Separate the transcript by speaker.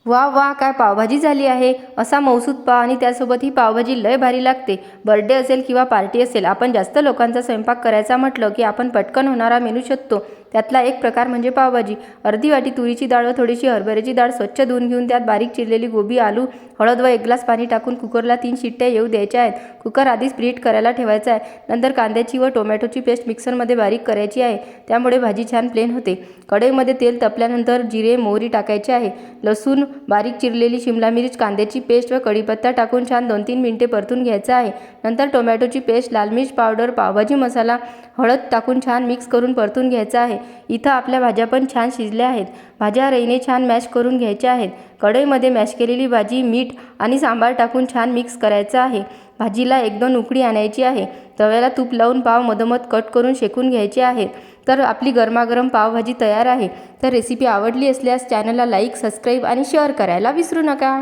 Speaker 1: वा वा, काय पावभाजी झाली आहे. असा मौसूद पाव आणि त्यासोबत ही पावभाजी लय भारी लागते. बर्थडे असेल किंवा पार्टी असेल, आपण जास्त लोकांचा स्वयंपाक करायचा म्हटलं की आपण पटकन होणारा मेनू शोधतो. त्यातला एक प्रकार म्हणजे पावभाजी. अर्धी वाटी तुरीची डाळ व थोडीशी हरभऱ्याची डाळ स्वच्छ धुवून घेऊन त्यात बारीक चिरलेली गोबी, आलू, हळद व 1 ग्लास पाणी टाकून कुकरला 3 शिट्ट्या येऊ द्यायच्या आहेत. कुकर आधीच प्रीहीट करायला ठेवायचा आहे. नंतर कांद्याची व टोमॅटोची पेस्ट मिक्सरमध्ये बारीक करायची आहे. त्यामुळे भाजी छान प्लेन होते. कढईमध्ये तेल तापल्यानंतर जिरे, मोहरी टाकायचे आहे. लसूण, बारीक चिरलेली शिमला मिरच, कांद्याची पेस्ट व कढीपत्ता टाकून छान 2-3 मिनिटे परतून घ्यायचा आहे. नंतर टोमॅटोची पेस्ट, लाल मिर्च पावडर, पावभाजी मसाला, हळद टाकून छान मिक्स करून परतून घ्यायचं आहे. इथं आपल्या भाज्या पण छान शिजल्या आहेत. भाज्या रईने छान मॅश करून घ्यायच्या आहेत. कढईमध्ये मॅश केलेली भाजी, मीठ आणि सांबार टाकून छान मिक्स करायचं आहे. भाजीला 1-2 उकळी आणायची आहे. तव्याला तूप लावून पाव मधोमध कट करून शेकून घ्यायचे आहेत. तर आपली गरमागरम पावभाजी तयार आहे. तर रेसिपी आवडली असल्यास चॅनलला लाईक, सबस्क्राईब आणि शेअर करायला विसरू नका.